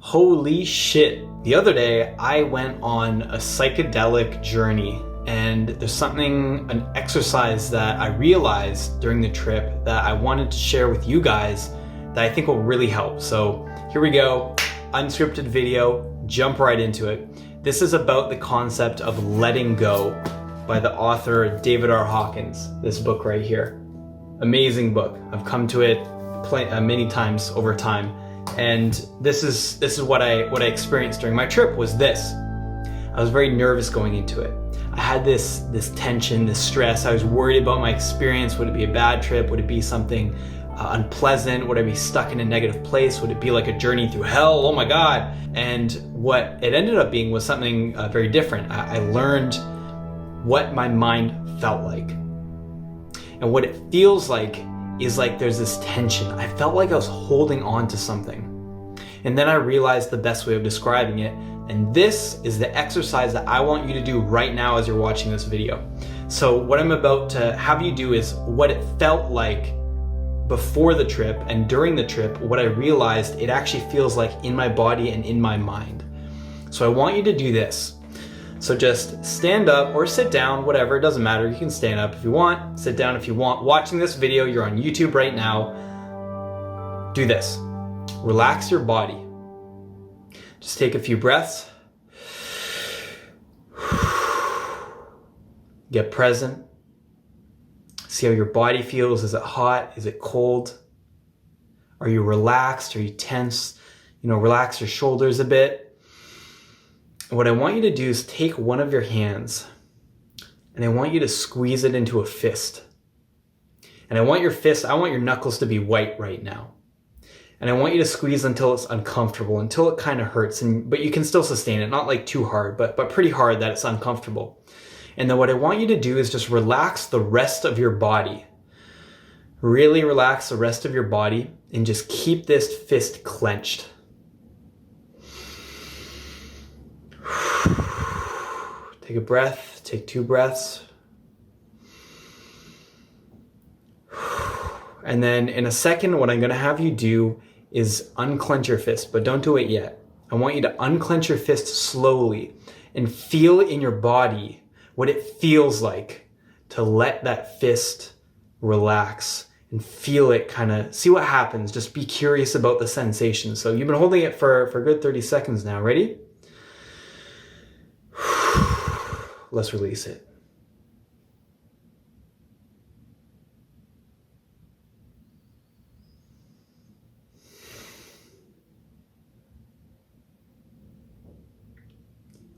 Holy shit. The other day, I went on a psychedelic journey, and there's an exercise that I realized during the trip that I wanted to share with you guys that I think will really help. So here we go, unscripted video, jump right into it. This is about the concept of letting go by the author David R Hawkins, this book right here. Amazing book. I've come to it many times over time. And this is what I experienced during my trip was this. I was very nervous going into it. I had this tension, this stress. I was worried about my experience. Would it be a bad trip? Would it be something unpleasant? Would I be stuck in a negative place? Would it be like a journey through hell? Oh my God. And what it ended up being was something very different. I learned what my mind felt like. And what it feels like is like there's this tension. I felt like I was holding on to something. And then I realized the best way of describing it. And this is the exercise that I want you to do right now as you're watching this video. So what I'm about to have you do is what it felt like before the trip and during the trip, what I realized it actually feels like in my body and in my mind. So I want you to do this. So just stand up or sit down, whatever, it doesn't matter. You can stand up if you want, sit down if you want. Watching this video, you're on YouTube right now. Do this. Relax your body. Just take a few breaths. Get present. See how your body feels. Is it hot? Is it cold? Are you relaxed? Are you tense? Relax your shoulders a bit. What I want you to do is take one of your hands and I want you to squeeze it into a fist. And I want your knuckles to be white right now. And I want you to squeeze until it's uncomfortable, until it kind of hurts, but you can still sustain it, not like too hard, but pretty hard that it's uncomfortable. And then what I want you to do is just relax the rest of your body. Really relax the rest of your body and just keep this fist clenched. Take a breath, take 2 breaths. And then in a second, what I'm gonna have you do is unclench your fist, but don't do it yet. I want you to unclench your fist slowly and feel in your body what it feels like to let that fist relax and feel it see what happens. Just be curious about the sensation. So you've been holding it for a good 30 seconds now. Ready? Let's release it.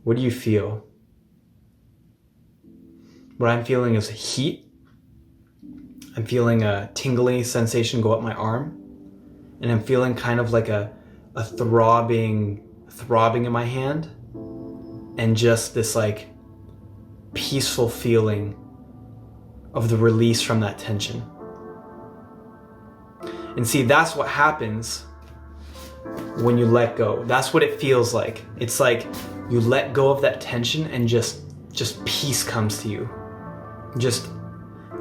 What do you feel? What I'm feeling is heat. I'm feeling a tingly sensation go up my arm. And I'm feeling kind of like a throbbing in my hand. And just this like peaceful feeling of the release from that tension. And see, that's what happens when you let go. That's what it feels like. It's like you let go of that tension and just peace comes to you. Just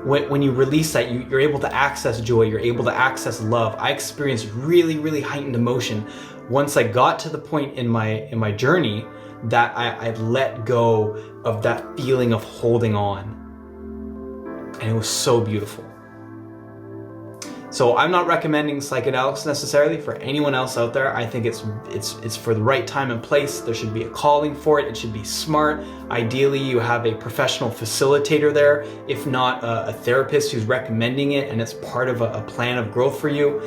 when you release that, you're able to access joy, you're able to access love. I experienced really, really heightened emotion once I got to the point in my journey that I let go of that feeling of holding on. And it was so beautiful. So I'm not recommending psychedelics necessarily for anyone else out there. I think it's for the right time and place. There should be a calling for it. It should be smart. Ideally, you have a professional facilitator there, if not a therapist who's recommending it and it's part of a plan of growth for you.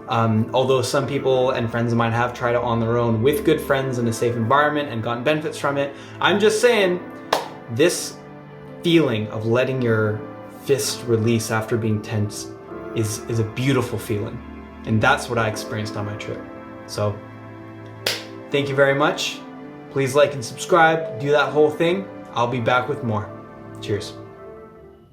Although some people and friends of mine have tried it on their own with good friends in a safe environment and gotten benefits from it. I'm just saying, this feeling of letting your fist release after being tense is a beautiful feeling. And that's what I experienced on my trip. So, thank you very much. Please like and subscribe, do that whole thing. I'll be back with more. Cheers.